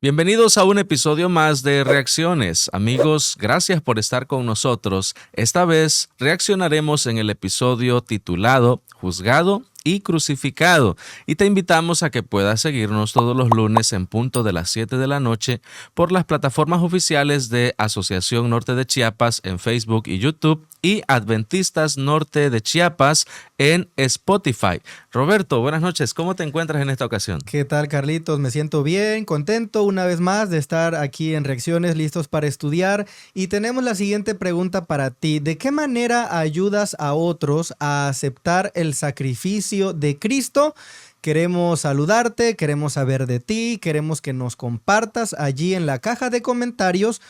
Bienvenidos a un episodio más de Reacciones. Amigos, gracias por estar con nosotros. Esta vez reaccionaremos en el episodio titulado Juzgado y Crucificado. Y te invitamos a que puedas seguirnos todos los lunes en punto de las 7 de la noche por las plataformas oficiales de Asociación Norte de Chiapas en Facebook y YouTube y Adventistas Norte de Chiapas en Spotify. Roberto, buenas noches. ¿Cómo te encuentras en esta ocasión? ¿Qué tal, Carlitos? Me siento bien, contento una vez más de estar aquí en Reacciones, listos para estudiar. Y tenemos la siguiente pregunta para ti. ¿De qué manera ayudas a otros a aceptar el sacrificio de Cristo? Queremos saludarte, queremos saber de ti, queremos que nos compartas allí en la caja de comentarios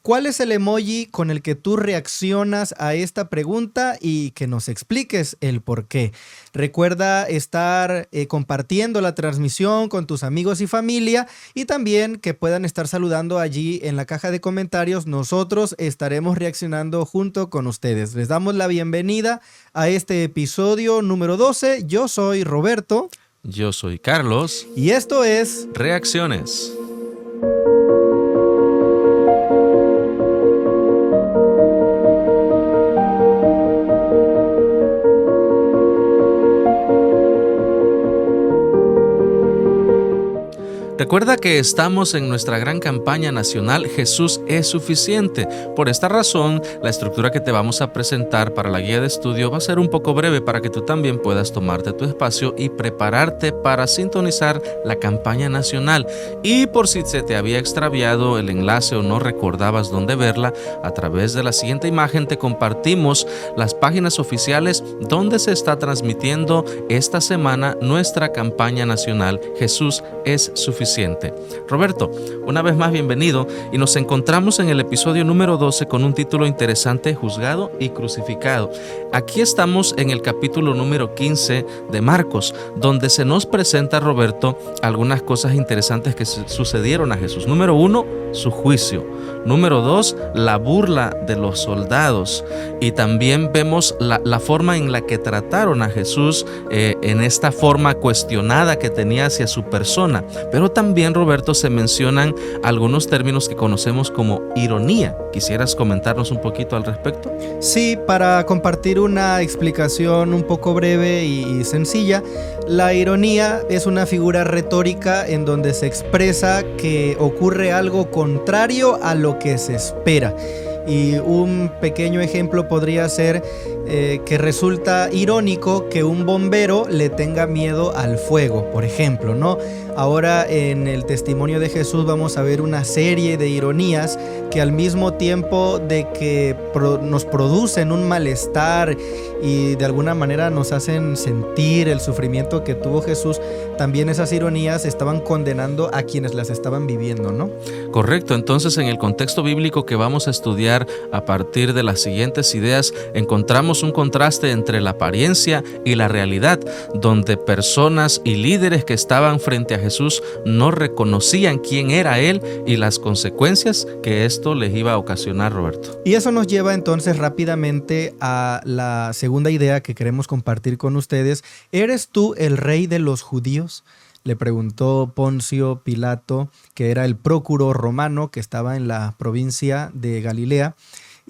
cuál es el emoji con el que tú reaccionas a esta pregunta y que nos expliques el por qué. Recuerda estar compartiendo la transmisión con tus amigos y familia y también que puedan estar saludando allí en la caja de comentarios. Nosotros estaremos reaccionando junto con ustedes. Les damos la bienvenida a este episodio número 12. Yo soy Roberto. Yo soy Carlos. Y esto es Reacciones. Recuerda que estamos en nuestra gran campaña nacional Jesús es suficiente. Por esta razón, la estructura que te vamos a presentar para la guía de estudio va a ser un poco breve para que tú también puedas tomarte tu espacio y prepararte para sintonizar la campaña nacional. Y por si se te había extraviado el enlace o no recordabas dónde verla, a través de la siguiente imagen te compartimos las páginas oficiales donde se está transmitiendo esta semana nuestra campaña nacional Jesús es suficiente. Roberto, una vez más bienvenido y nos encontramos en el episodio número 12 con un título interesante, Juzgado y Crucificado. Aquí estamos en el capítulo número 15 de Marcos, donde se nos presenta, Roberto, algunas cosas interesantes que sucedieron a Jesús. Número 1, su juicio. Número 2, la burla de los soldados. Y también vemos la forma en la que trataron a Jesús en esta forma cuestionada que tenía hacia su persona. Pero también, Roberto, se mencionan algunos términos que conocemos como ironía. ¿Quisieras comentarnos un poquito al respecto? Sí, para compartir una explicación un poco breve y sencilla, la ironía es una figura retórica en donde se expresa que ocurre algo contrario a lo que se espera. Y un pequeño ejemplo podría ser que resulta irónico que un bombero le tenga miedo al fuego, por ejemplo, ¿no? Ahora en el testimonio de Jesús vamos a ver una serie de ironías que al mismo tiempo de que nos producen un malestar y de alguna manera nos hacen sentir el sufrimiento que tuvo Jesús, también esas ironías estaban condenando a quienes las estaban viviendo, ¿no? Correcto, entonces en el contexto bíblico que vamos a estudiar a partir de las siguientes ideas, encontramos un contraste entre la apariencia y la realidad, donde personas y líderes que estaban frente a Jesús no reconocían quién era Él y las consecuencias que esto les iba a ocasionar, Roberto. Y eso nos lleva entonces rápidamente a la segunda idea que queremos compartir con ustedes. ¿Eres tú el rey de los judíos?, le preguntó Poncio Pilato, que era el próculo romano que estaba en la provincia de Galilea,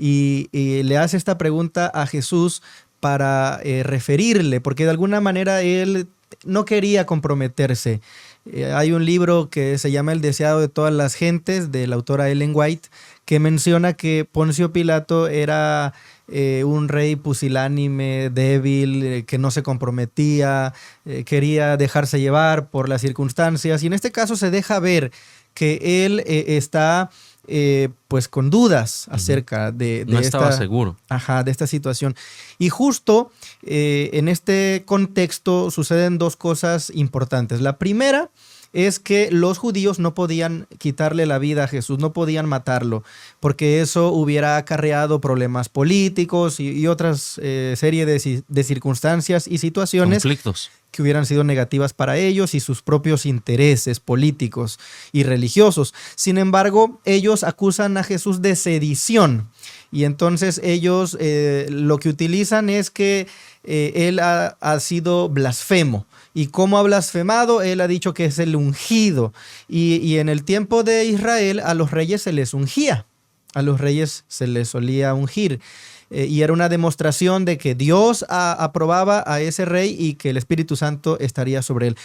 y le hace esta pregunta a Jesús para referirle, porque de alguna manera él no quería comprometerse. Hay un libro que se llama El deseado de todas las gentes, de la autora Ellen White, que menciona que Poncio Pilato era un rey pusilánime, débil, que no se comprometía, quería dejarse llevar por las circunstancias, y en este caso se deja ver que él está pues con dudas acerca de no estaba seguro. De esta situación. Y justo en este contexto suceden dos cosas importantes. La primera es que los judíos no podían quitarle la vida a Jesús, no podían matarlo, porque eso hubiera acarreado problemas políticos y otras serie de circunstancias y situaciones, conflictos que hubieran sido negativas para ellos y sus propios intereses políticos y religiosos. Sin embargo, ellos acusan a Jesús de sedición Y entonces ellos lo que utilizan es que él ha sido blasfemo. ¿Y cómo ha blasfemado? Él ha dicho que es el ungido. Y en el tiempo de Israel a los reyes se les ungía. A los reyes se les solía ungir. Y era una demostración de que Dios aprobaba a ese rey y que el Espíritu Santo estaría sobre él.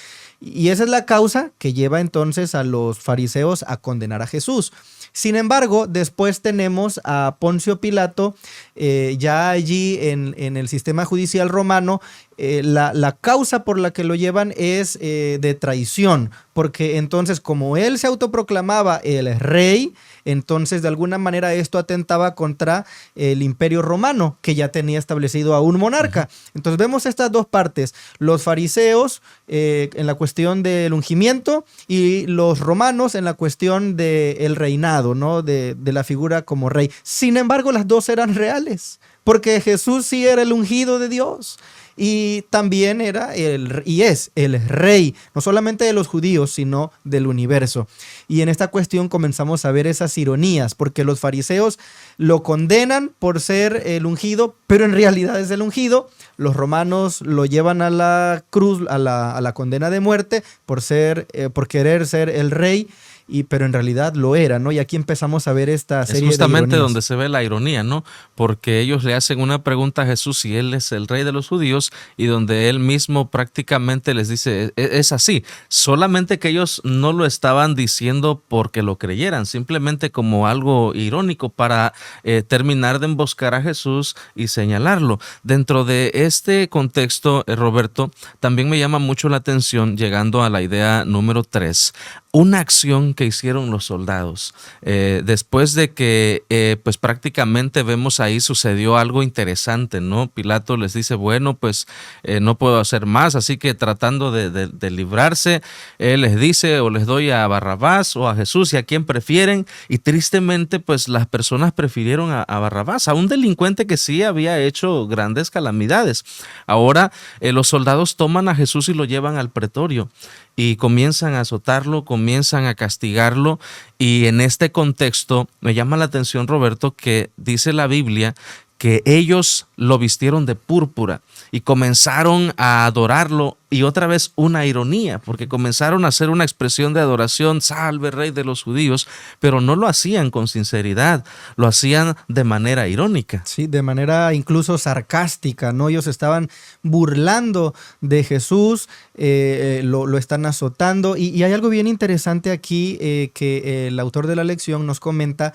Y esa es la causa que lleva entonces a los fariseos a condenar a Jesús. Sin embargo, después tenemos a Poncio Pilato, ya allí en el sistema judicial romano. La causa por la que lo llevan es de traición, porque entonces como él se autoproclamaba el rey, entonces de alguna manera esto atentaba contra el imperio romano, que ya tenía establecido a un monarca. Entonces vemos estas dos partes, los fariseos en la cuestión del ungimiento y los romanos en la cuestión del reinado, ¿no? de la figura como rey. Sin embargo, las dos eran reales, porque Jesús sí era el ungido de Dios. Y también era y es el rey, no solamente de los judíos, sino del universo. Y en esta cuestión comenzamos a ver esas ironías, porque los fariseos lo condenan por ser el ungido, pero en realidad es el ungido. Los romanos lo llevan a la cruz, a la condena de muerte, por querer ser el rey. Pero en realidad lo era, ¿no? Y aquí empezamos a ver esta serie de ironías. Es justamente donde se ve la ironía, ¿no? Porque ellos le hacen una pregunta a Jesús si él es el rey de los judíos, y donde él mismo prácticamente les dice, es así. Solamente que ellos no lo estaban diciendo porque lo creyeran, simplemente como algo irónico para terminar de emboscar a Jesús y señalarlo. Dentro de este contexto, Roberto, también me llama mucho la atención, llegando a la idea número 3, una acción que hicieron los soldados. Después de que pues prácticamente vemos ahí sucedió algo interesante, ¿no? Pilato les dice, bueno, pues no puedo hacer más, así que tratando de librarse, él les dice, o les doy a Barrabás o a Jesús, y a quién prefieren, y tristemente pues las personas prefirieron a Barrabás, a un delincuente que sí había hecho grandes calamidades. Ahora los soldados toman a Jesús y lo llevan al pretorio, y comienzan a azotarlo, comienzan a castigarlo, y en este contexto me llama la atención, Roberto, que dice la Biblia que ellos lo vistieron de púrpura y comenzaron a adorarlo, y otra vez una ironía, porque comenzaron a hacer una expresión de adoración, salve rey de los judíos, pero no lo hacían con sinceridad, lo hacían de manera irónica. Sí, de manera incluso sarcástica, ¿no? Ellos estaban burlando de Jesús, lo están azotando, y hay algo bien interesante aquí que el autor de la lección nos comenta,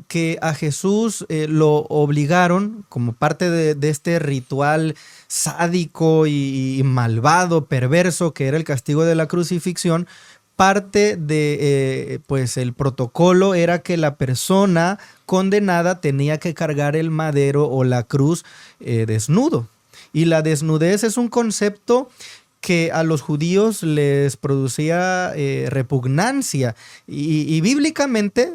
que a Jesús lo obligaron, como parte de este ritual sádico y malvado, perverso, que era el castigo de la crucifixión. Parte de pues el protocolo era que la persona condenada tenía que cargar el madero o la cruz desnudo. Y la desnudez es un concepto que a los judíos les producía repugnancia. Y bíblicamente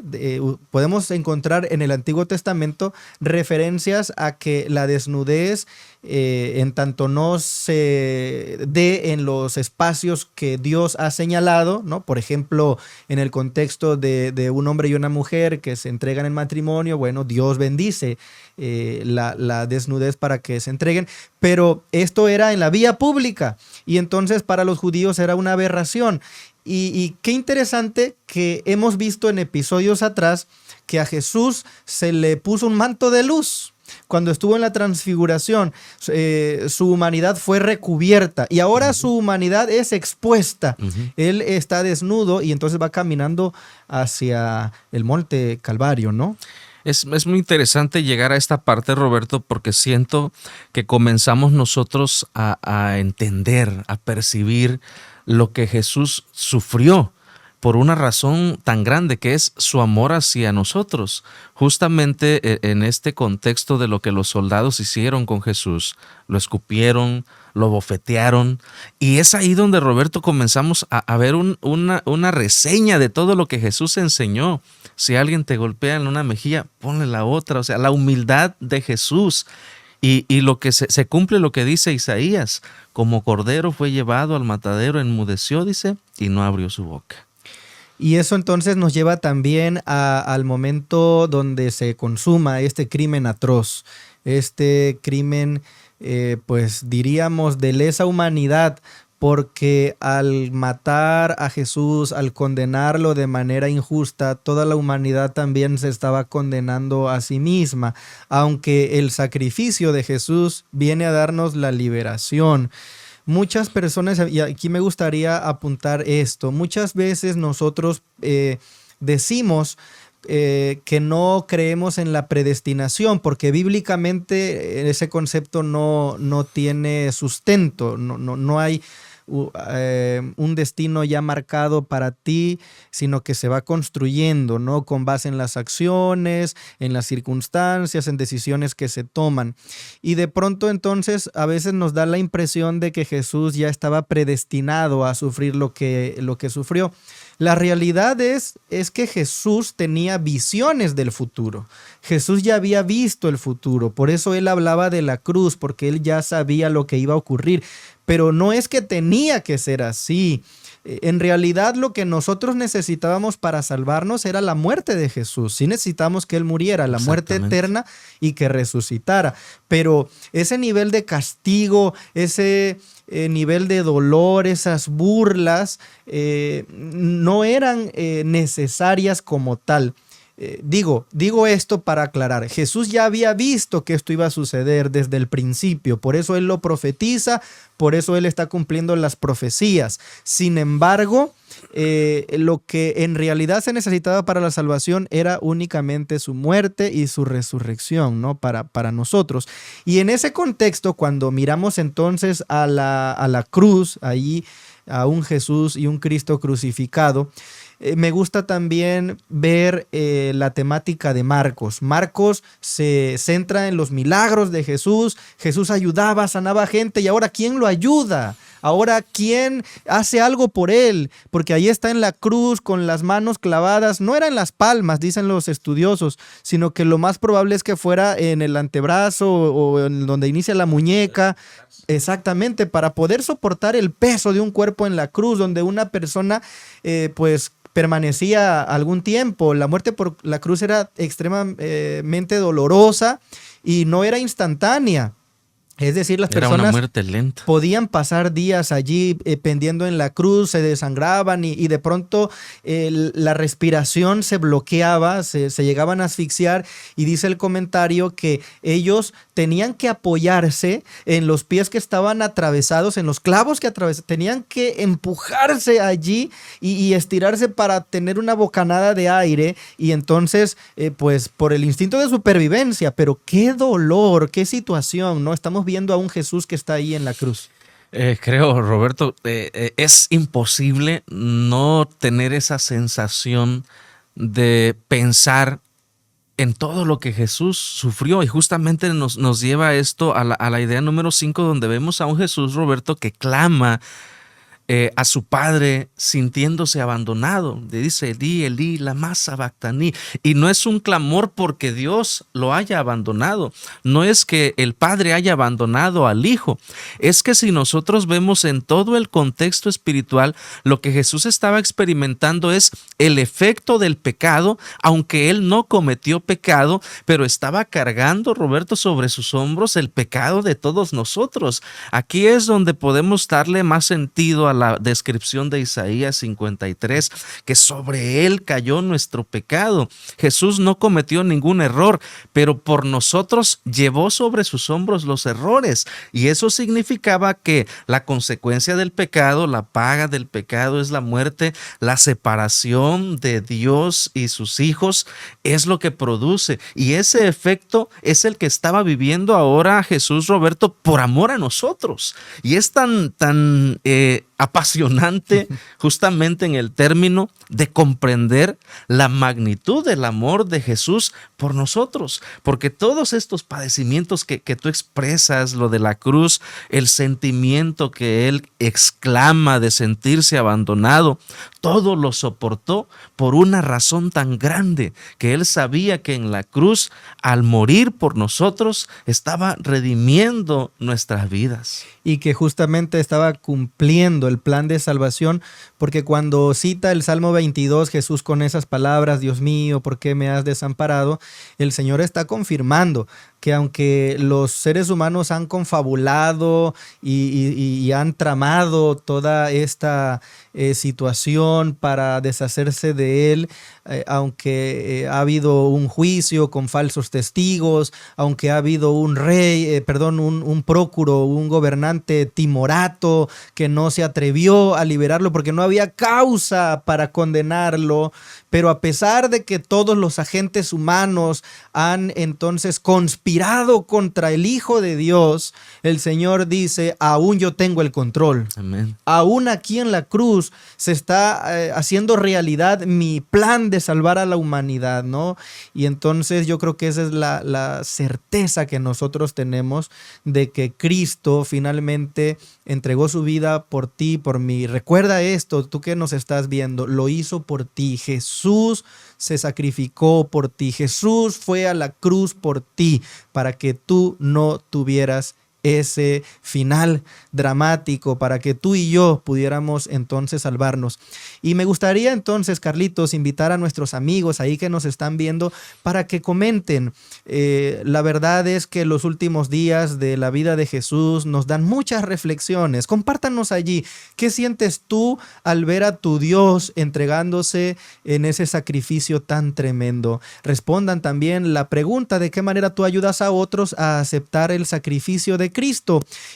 podemos encontrar en el Antiguo Testamento referencias a que la desnudez, en tanto no se dé en los espacios que Dios ha señalado, ¿no? Por ejemplo, en el contexto de un hombre y una mujer que se entregan en matrimonio, bueno, Dios bendice la desnudez para que se entreguen, pero esto era en la vía pública, y entonces para los judíos era una aberración. Y qué interesante que hemos visto en episodios atrás que a Jesús se le puso un manto de luz. Cuando estuvo en la transfiguración, su humanidad fue recubierta, y ahora su humanidad es expuesta. Él está desnudo y entonces va caminando hacia el monte Calvario, ¿no? Es muy interesante llegar a esta parte, Roberto, porque siento que comenzamos nosotros a entender, a percibir lo que Jesús sufrió por una razón tan grande, que es su amor hacia nosotros. Justamente en este contexto de lo que los soldados hicieron con Jesús, lo escupieron, lo bofetearon, y es ahí donde, Roberto, comenzamos a ver una reseña de todo lo que Jesús enseñó. Si alguien te golpea en una mejilla, ponle la otra, o sea, la humildad de Jesús. Y lo que se cumple lo que dice Isaías, como cordero fue llevado al matadero, enmudeció, dice, y no abrió su boca. Y eso entonces nos lleva también al momento donde se consuma este crimen atroz, este crimen, pues diríamos, de lesa humanidad, porque al matar a Jesús, al condenarlo de manera injusta, toda la humanidad también se estaba condenando a sí misma, aunque el sacrificio de Jesús viene a darnos la liberación. Muchas personas, y aquí me gustaría apuntar esto, muchas veces nosotros decimos que no creemos en la predestinación, porque bíblicamente ese concepto no tiene sustento, no hay un destino ya marcado para ti, sino que se va construyendo, ¿no? Con base en las acciones, en las circunstancias, en decisiones que se toman. Y de pronto entonces a veces nos da la impresión de que Jesús ya estaba predestinado a sufrir lo que sufrió. La realidad es que Jesús tenía visiones del futuro. Jesús ya había visto el futuro, por eso él hablaba de la cruz, porque él ya sabía lo que iba a ocurrir. Pero no es que tenía que ser así. En realidad lo que nosotros necesitábamos para salvarnos era la muerte de Jesús. Sí necesitamos que Él muriera, la muerte eterna, y que resucitara. Pero ese nivel de castigo, ese nivel de dolor, esas burlas, no eran necesarias como tal. Digo esto para aclarar. Jesús ya había visto que esto iba a suceder desde el principio, por eso Él lo profetiza, por eso Él está cumpliendo las profecías. Sin embargo, lo que en realidad se necesitaba para la salvación era únicamente su muerte y su resurrección, ¿no? Para nosotros. Y en ese contexto, cuando miramos entonces a la cruz, ahí a un Jesús y un Cristo crucificado, me gusta también ver la temática de Marcos. Marcos se centra en los milagros de Jesús. Jesús ayudaba, sanaba gente, y ahora ¿quién lo ayuda? Ahora ¿quién hace algo por él? Porque ahí está en la cruz con las manos clavadas. No era en las palmas, dicen los estudiosos, sino que lo más probable es que fuera en el antebrazo o en donde inicia la muñeca. Exactamente, para poder soportar el peso de un cuerpo en la cruz, donde una persona pues permanecía algún tiempo. La muerte por la cruz era extremadamente dolorosa y no era instantánea. Es decir, las Era una personas muerte lenta. podían pasar días allí pendiendo en la cruz, se desangraban y de pronto la respiración se bloqueaba, se llegaban a asfixiar, y dice el comentario que ellos tenían que apoyarse en los pies que estaban atravesados, en los clavos que atravesaban, tenían que empujarse allí y estirarse para tener una bocanada de aire, y entonces pues por el instinto de supervivencia. Pero qué dolor, qué situación, ¿no? Estamos viendo a un Jesús que está ahí en la cruz. Creo, Roberto, es imposible no tener esa sensación de pensar en todo lo que Jesús sufrió, y justamente nos lleva esto a la idea número 5, donde vemos a un Jesús, Roberto, que clama a su padre sintiéndose abandonado. Le dice: Elí, Elí, lama sabactaní. Y no es un clamor porque Dios lo haya abandonado, no es que el padre haya abandonado al hijo, es que si nosotros vemos en todo el contexto espiritual, lo que Jesús estaba experimentando es el efecto del pecado, aunque él no cometió pecado, pero estaba cargando, Roberto, sobre sus hombros el pecado de todos nosotros. Aquí es donde podemos darle más sentido a la descripción de Isaías 53, que sobre él cayó nuestro pecado. Jesús no cometió ningún error, pero por nosotros llevó sobre sus hombros los errores, y eso significaba que la consecuencia del pecado, la paga del pecado, es la muerte. La separación de Dios y sus hijos es lo que produce, y ese efecto es el que estaba viviendo ahora Jesús, Roberto, por amor a nosotros. Y es tan apasionante justamente en el término de comprender la magnitud del amor de Jesús por nosotros, porque todos estos padecimientos que tú expresas, lo de la cruz, el sentimiento que él exclama de sentirse abandonado, todo lo soportó por una razón tan grande, que él sabía que en la cruz, al morir por nosotros, estaba redimiendo nuestras vidas. Y que justamente estaba cumpliendo tremendo el plan de salvación, porque cuando cita el Salmo 22, Jesús con esas palabras, Dios mío, ¿por qué me has desamparado? El Señor está confirmando que aunque los seres humanos han confabulado y han tramado toda esta situación para deshacerse de él, aunque ha habido un juicio con falsos testigos, aunque ha habido un prócuro, un gobernante timorato que no se atrevió a liberarlo porque no había causa para condenarlo, pero a pesar de que todos los agentes humanos han entonces conspirado contra el Hijo de Dios, el Señor dice, aún yo tengo el control. Amén. Aún aquí en la cruz se está haciendo realidad mi plan de salvar a la humanidad, ¿no? Y entonces yo creo que esa es la certeza que nosotros tenemos de que Cristo finalmente entregó su vida por ti, por mí. Recuerda esto, tú que nos estás viendo, lo hizo por ti. Jesús se sacrificó por ti. Jesús fue a la cruz por ti para que tú no tuvieras ese final dramático, para que tú y yo pudiéramos entonces salvarnos. Y me gustaría entonces, Carlitos, invitar a nuestros amigos ahí que nos están viendo para que comenten. La verdad es que los últimos días de la vida de Jesús nos dan muchas reflexiones. Compártanos allí. ¿Qué sientes tú al ver a tu Dios entregándose en ese sacrificio tan tremendo? Respondan también la pregunta: ¿de qué manera tú ayudas a otros a aceptar el sacrificio de Cristo?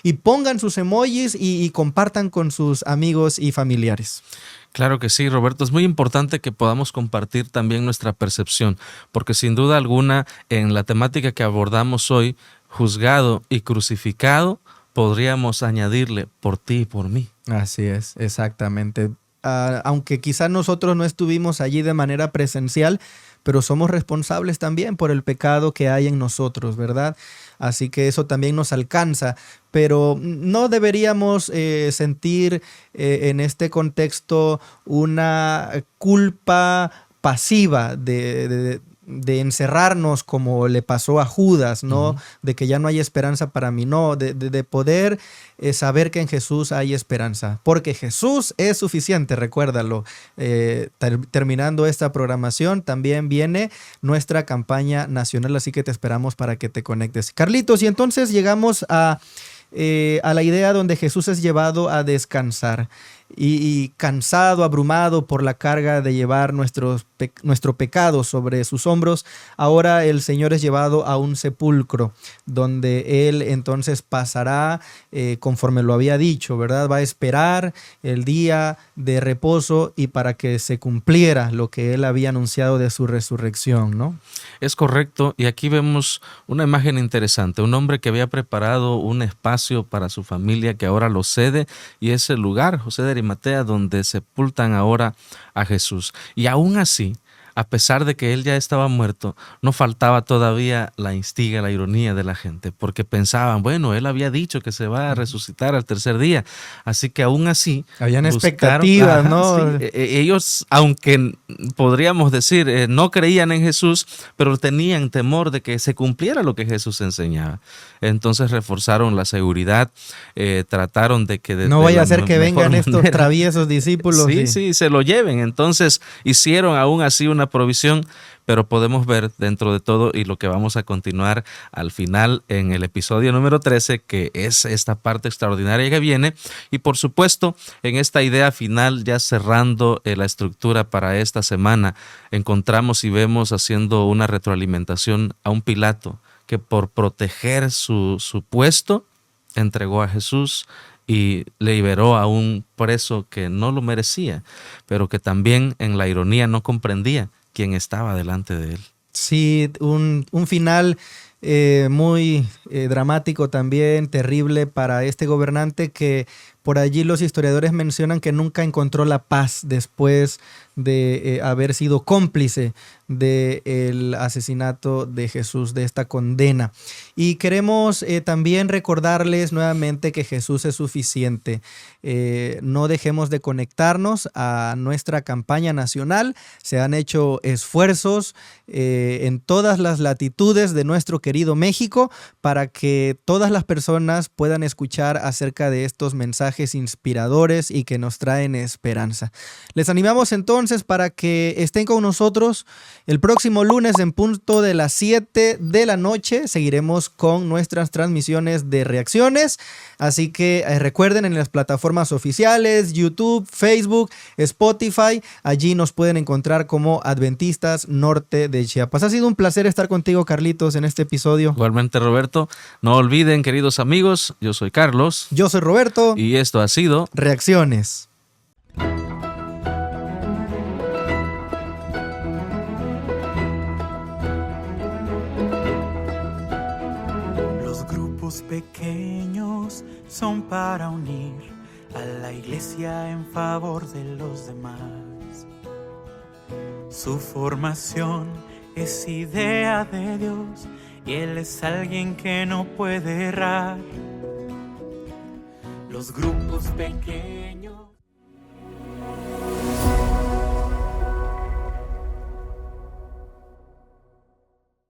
Y pongan sus emojis y compartan con sus amigos y familiares. Claro que sí, Roberto. Es muy importante que podamos compartir también nuestra percepción, porque sin duda alguna en la temática que abordamos hoy, juzgado y crucificado, podríamos añadirle por ti y por mí. Así es, exactamente. Aunque quizás nosotros no estuvimos allí de manera presencial, pero somos responsables también por el pecado que hay en nosotros, ¿verdad? Así que eso también nos alcanza, pero no deberíamos sentir en este contexto una culpa pasiva de encerrarnos como le pasó a Judas, ¿no? De que ya no hay esperanza para mí, no, de poder saber que en Jesús hay esperanza, porque Jesús es suficiente, recuérdalo. Terminando esta programación, también viene nuestra campaña nacional, así que te esperamos para que te conectes. Carlitos, y entonces llegamos a la idea donde Jesús es llevado a descansar. Y cansado, abrumado por la carga de llevar nuestro pecado sobre sus hombros, ahora el Señor es llevado a un sepulcro donde Él entonces pasará conforme lo había dicho, ¿verdad? Va a esperar el día de reposo y para que se cumpliera lo que Él había anunciado de su resurrección, ¿no? Es correcto, y aquí vemos una imagen interesante, un hombre que había preparado un espacio para su familia que ahora lo cede, y es el lugar, José de Arimatea, donde sepultan ahora a Jesús. Y aún así, a pesar de que él ya estaba muerto, no faltaba todavía la instiga, la ironía de la gente, porque pensaban, bueno, él había dicho que se va a resucitar al tercer día, así que aún así habían expectativas, ¿no? Sí, ellos, aunque podríamos decir, no creían en Jesús, pero tenían temor de que se cumpliera lo que Jesús enseñaba. Entonces reforzaron la seguridad, trataron de que no vaya a ser que vengan estos traviesos discípulos. Sí, se lo lleven. Entonces hicieron aún así una provisión, pero podemos ver dentro de todo, y lo que vamos a continuar al final en el episodio número 13, que es esta parte extraordinaria que viene, y por supuesto en esta idea final, ya cerrando la estructura para esta semana, encontramos y vemos haciendo una retroalimentación a un Pilato que por proteger su puesto entregó a Jesús y liberó a un preso que no lo merecía, pero que también en la ironía no comprendía quién estaba delante de él. Sí, un final muy dramático también, terrible para este gobernante que por allí los historiadores mencionan que nunca encontró la paz después de haber sido cómplice del asesinato de Jesús, de esta condena. Y queremos también recordarles nuevamente que Jesús es suficiente. No dejemos de conectarnos a nuestra campaña nacional. Se han hecho esfuerzos en todas las latitudes de nuestro querido México para que todas las personas puedan escuchar acerca de estos mensajes inspiradores y que nos traen esperanza. Les animamos entonces para que estén con nosotros el próximo lunes en punto de las 7 de la noche. Seguiremos con nuestras transmisiones de reacciones, así que recuerden, en las plataformas oficiales, YouTube, Facebook, Spotify, allí nos pueden encontrar como Adventistas Norte de Chiapas. Ha sido un placer estar contigo, Carlitos, en este episodio. Igualmente, Roberto. No olviden, queridos amigos, yo soy Carlos. Yo soy Roberto. Y esto ha sido Reacciones. Los grupos pequeños son para unir a la iglesia en favor de los demás. Su formación es idea de Dios y Él es alguien que no puede errar. Los grupos pequeños